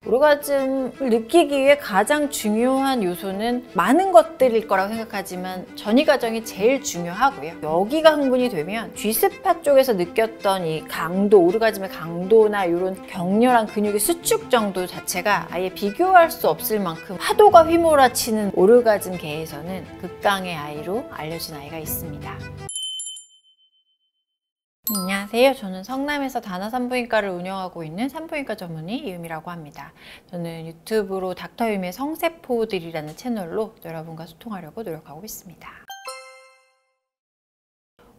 오르가즘을 느끼기 위해 가장 중요한 요소는 많은 것들일 거라고 생각하지만 전이 과정이 제일 중요하고요. 여기가 흥분이 되면 G스팟 쪽에서 느꼈던 이 강도, 오르가즘의 강도나 이런 격렬한 근육의 수축 정도 자체가 아예 비교할 수 없을 만큼 파도가 휘몰아치는 오르가즘계에서는 극강의 아이로 알려진 아이가 있습니다. 안녕하세요. 저는 성남에서 다나 산부인과를 운영하고 있는 산부인과 전문의 이유미라고 합니다. 저는 유튜브로 닥터 유미의 성세포들이라는 채널로 여러분과 소통하려고 노력하고 있습니다.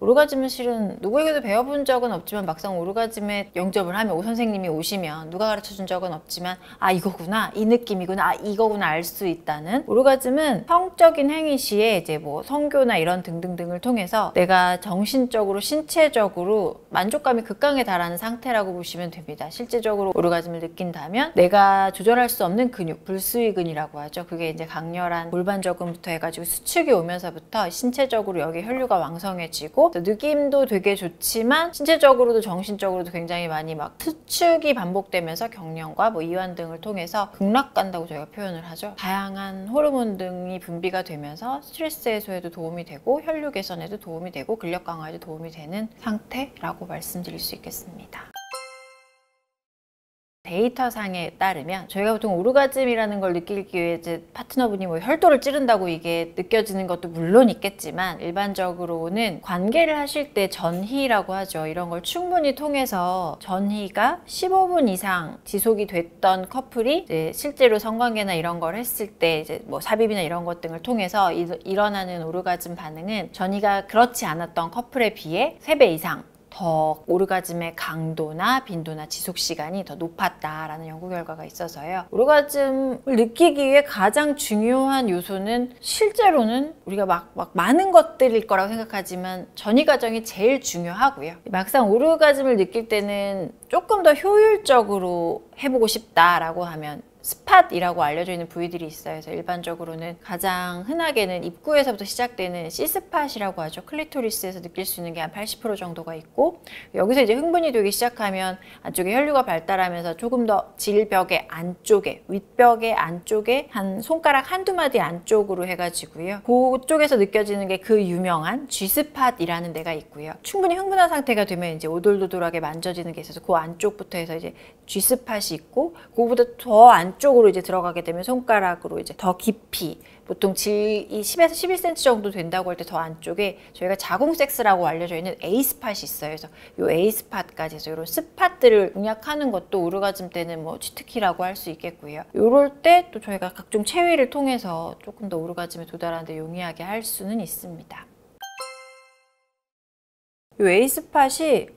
오르가즘은 실은 누구에게도 배워본 적은 없지만 막상 오르가즘에 영접을 하면 오 선생님이 오시면 누가 가르쳐준 적은 없지만 아 이거구나, 이 느낌이구나, 아 이거구나 알 수 있다는. 오르가즘은 성적인 행위 시에 이제 뭐 성교나 이런 등등등을 통해서 내가 정신적으로 신체적으로 만족감이 극강에 달하는 상태라고 보시면 됩니다. 실제적으로 오르가즘을 느낀다면 내가 조절할 수 없는 근육, 불수의근이라고 하죠. 그게 이제 강렬한 골반저근부터 해가지고 수축이 오면서부터 신체적으로 여기 혈류가 왕성해지고 느낌도 되게 좋지만 신체적으로도 정신적으로도 굉장히 많이 막 수축이 반복되면서 경련과 뭐 이완 등을 통해서 극락 간다고 저희가 표현을 하죠. 다양한 호르몬 등이 분비가 되면서 스트레스 해소에도 도움이 되고 혈류 개선에도 도움이 되고 근력 강화에도 도움이 되는 상태라고 말씀드릴 수 있겠습니다. 데이터상에 따르면 저희가 보통 오르가즘이라는 걸 느끼기 위해 이제 파트너분이 뭐 혈도를 찌른다고 이게 느껴지는 것도 물론 있겠지만 일반적으로는 관계를 하실 때 전희라고 하죠. 이런 걸 충분히 통해서 전희가 15분 이상 지속이 됐던 커플이 이제 실제로 성관계나 이런 걸 했을 때 이제 뭐 삽입이나 이런 것 등을 통해서 일어나는 오르가즘 반응은 전희가 그렇지 않았던 커플에 비해 3배 이상 더 오르가즘의 강도나 빈도나 지속시간이 더 높았다라는 연구 결과가 있어서요. 오르가즘을 느끼기 위해 가장 중요한 요소는 실제로는 우리가 막 많은 것들일 거라고 생각하지만 전이 과정이 제일 중요하고요. 막상 오르가즘을 느낄 때는 조금 더 효율적으로 해보고 싶다라고 하면 스팟이라고 알려져 있는 부위들이 있어요. 그래서 일반적으로는 가장 흔하게는 입구에서부터 시작되는 C스팟이라고 하죠. 클리토리스에서 느낄 수 있는 게 한 80% 정도가 있고 여기서 이제 흥분이 되기 시작하면 안쪽에 혈류가 발달하면서 조금 더 질벽의 안쪽에, 윗벽의 안쪽에 한 손가락 한두 마디 안쪽으로 해가지고요. 그쪽에서 느껴지는 게 그 유명한 G스팟이라는 데가 있고요. 충분히 흥분한 상태가 되면 이제 오돌도돌하게 만져지는 게 있어서 그 안쪽부터 해서 이제 G스팟이 있고 그거보다 더 안쪽으로 이제 들어가게 되면 손가락으로 이제 더 깊이 보통 질이 10에서 11cm 정도 된다고 할 때 더 안쪽에 저희가 자궁섹스라고 알려져 있는 A스팟이 있어요. 그래서 이 A스팟까지 해서 이런 스팟들을 공략하는 것도 오르가즘 때는 뭐 취특기라고 할 수 있겠고요. 이럴 때 또 저희가 각종 체위를 통해서 조금 더 오르가즘에 도달하는 데 용이하게 할 수는 있습니다. 이 A스팟이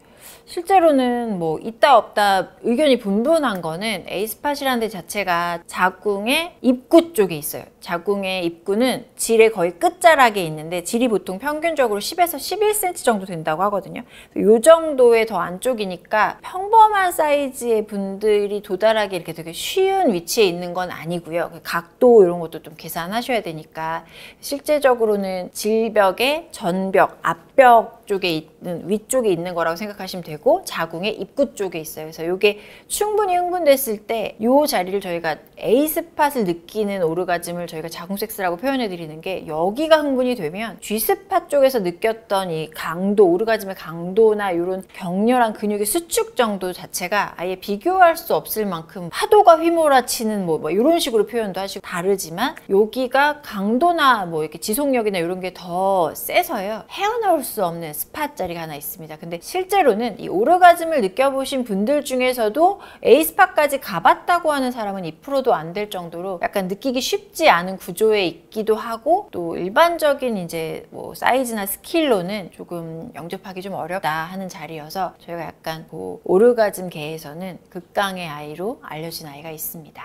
실제로는 뭐 있다 없다 의견이 분분한 거는 A스팟이라는 데 자체가 자궁의 입구 쪽에 있어요. 자궁의 입구는 질의 거의 끝자락에 있는데 질이 보통 평균적으로 10에서 11cm 정도 된다고 하거든요. 이 정도의 더 안쪽이니까 평범한 사이즈의 분들이 도달하기 이렇게 되게 쉬운 위치에 있는 건 아니고요. 각도 이런 것도 좀 계산하셔야 되니까 실제적으로는 질벽의 전벽, 앞벽 쪽에 있는 위쪽에 있는 거라고 생각하시면 되고 자궁의 입구 쪽에 있어요. 그래서 이게 충분히 흥분됐을 때 이 자리를 저희가 A스팟을 느끼는 오르가즘을 저희가 자궁섹스라고 표현해 드리는 게 여기가 흥분이 되면 G스팟 쪽에서 느꼈던 이 강도, 오르가즘의 강도나 이런 격렬한 근육의 수축 정도 자체가 아예 비교할 수 없을 만큼 파도가 휘몰아치는 뭐 이런 식으로 표현도 하시고 다르지만 여기가 강도나 뭐 이렇게 지속력이나 이런 게 더 세서요. 헤어나올 수 없는 스팟 자리가 하나 있습니다. 근데 실제로는 이 오르가즘을 느껴보신 분들 중에서도 A스팟까지 가봤다고 하는 사람은 2%도 안 될 정도로 약간 느끼기 쉽지 않은 구조에 있기도 하고 또 일반적인 이제 뭐 사이즈나 스킬로는 조금 영접하기 좀 어렵다 하는 자리여서 저희가 약간 그 오르가즘계에서는 극강의 아이로 알려진 아이가 있습니다.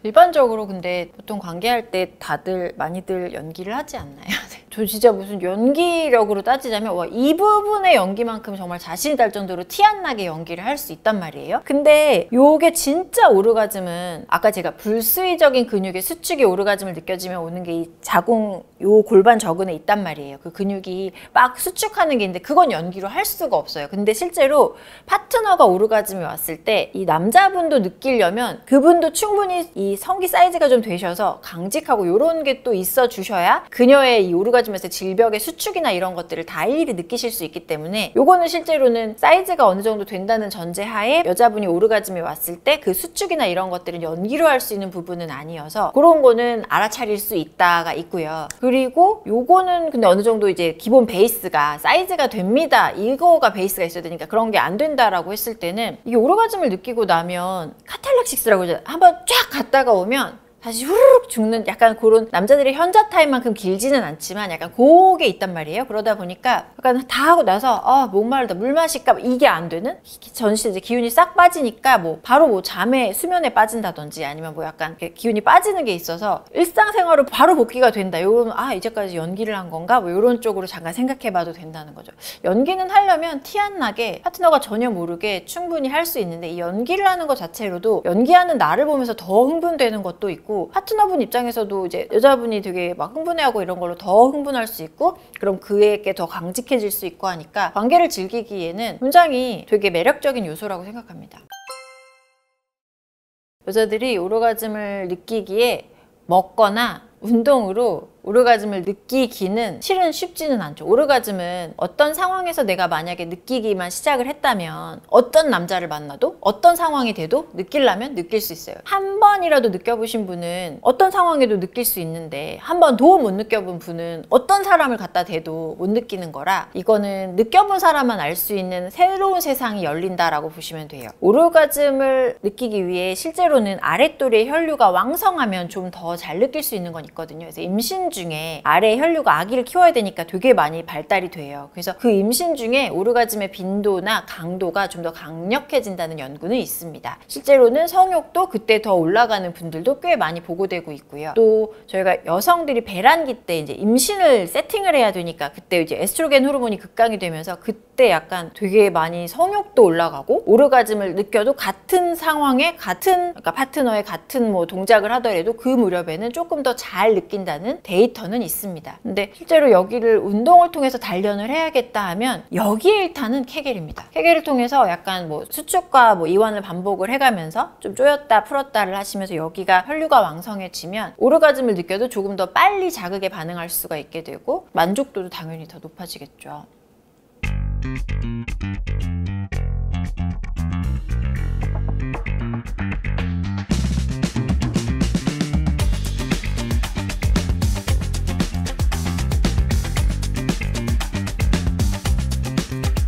일반적으로 근데 보통 관계할 때 다들 많이들 연기를 하지 않나요? 저 진짜 무슨 연기력으로 따지자면 와, 이 부분의 연기만큼 정말 자신이 날 정도로 티 안 나게 연기를 할 수 있단 말이에요. 근데 요게 진짜 오르가즘은 아까 제가 불수의적인 근육의 수축이 오르가즘을 느껴지면 오는 게 이 자궁 요 골반 저근에 있단 말이에요. 그 근육이 막 수축하는 게 있는데 그건 연기로 할 수가 없어요. 근데 실제로 파트너가 오르가즘이 왔을 때 이 남자분도 느끼려면 그분도 충분히 이 성기 사이즈가 좀 되셔서 강직하고 요런 게 또 있어 주셔야 그녀의 이 오르가즘에서 질벽의 수축이나 이런 것들을 다 일일이 느끼실 수 있기 때문에 요거는 실제로는 사이즈가 어느 정도 된다는 전제하에 여자분이 오르가즘이 왔을 때 그 수축이나 이런 것들은 연기로 할 수 있는 부분은 아니어서 그런 거는 알아차릴 수 있다가 있고요. 그리고 요거는 근데 어느 정도 이제 기본 베이스가 사이즈가 됩니다. 이거가 베이스가 있어야 되니까 그런 게 안 된다라고 했을 때는 이게 오르가즘을 느끼고 나면 카탈락시스라고 이제 한번 쫙 갔다가 오면 다시 후루룩 죽는 약간 그런 남자들의 현자 타임만큼 길지는 않지만 약간 그게 있단 말이에요. 그러다 보니까 약간 다 하고 나서 목마르다 물 마실까 이게 안 되는 전신 이제 기운이 싹 빠지니까 뭐 바로 뭐 잠에 수면에 빠진다든지 아니면 뭐 약간 기운이 빠지는 게 있어서 일상생활로 바로 복귀가 된다. 요러면 이제까지 연기를 한 건가? 뭐 이런 쪽으로 잠깐 생각해봐도 된다는 거죠. 연기는 하려면 티 안 나게 파트너가 전혀 모르게 충분히 할 수 있는데 이 연기를 하는 것 자체로도 연기하는 나를 보면서 더 흥분되는 것도 있고 파트너분 입장에서도 이제 여자분이 되게 막 흥분해하고 이런 걸로 더 흥분할 수 있고 그럼 그에게 더 강직해질 수 있고 하니까 관계를 즐기기에는 굉장히 되게 매력적인 요소라고 생각합니다. 여자들이 오르가즘을 느끼기에 먹거나 운동으로 오르가즘을 느끼기는 실은 쉽지는 않죠. 오르가즘은 어떤 상황에서 내가 만약에 느끼기만 시작을 했다면 어떤 남자를 만나도 어떤 상황이 돼도 느끼려면 느낄 수 있어요. 한 번이라도 느껴보신 분은 어떤 상황에도 느낄 수 있는데 한 번도 못 느껴본 분은 어떤 사람을 갖다 대도 못 느끼는 거라 이거는 느껴본 사람만 알 수 있는 새로운 세상이 열린다라고 보시면 돼요. 오르가즘을 느끼기 위해 실제로는 아랫도리의 혈류가 왕성하면 좀 더 잘 느낄 수 있는 건 있거든요. 그래서 임신 중에 아래 혈류가 아기를 키워야 되니까 되게 많이 발달이 돼요. 그래서 그 임신 중에 오르가즘의 빈도나 강도가 좀 더 강력해진다는 연구는 있습니다. 실제로는 성욕도 그때 더 올라가는 분들도 꽤 많이 보고되고 있고요. 또 저희가 여성들이 배란기 때 이제 임신을 세팅을 해야 되니까 그때 이제 에스트로겐 호르몬이 급강이 되면서 그때 약간 되게 많이 성욕도 올라가고 오르가즘을 느껴도 같은 상황에 그러니까 파트너의 같은 뭐 동작을 하더라도 그 무렵에는 조금 더 잘 느낀다는 데이터는 있습니다. 근데 실제로 여기를 운동을 통해서 단련을 해야겠다 하면 여기에 일단은 케겔입니다. 케겔을 통해서 약간 뭐 수축과 뭐 이완을 반복을 해가면서 좀 조였다 풀었다를 하시면서 여기가 혈류가 왕성해지면 오르가즘을 느껴도 조금 더 빨리 자극에 반응할 수가 있게 되고 만족도도 당연히 더 높아지겠죠.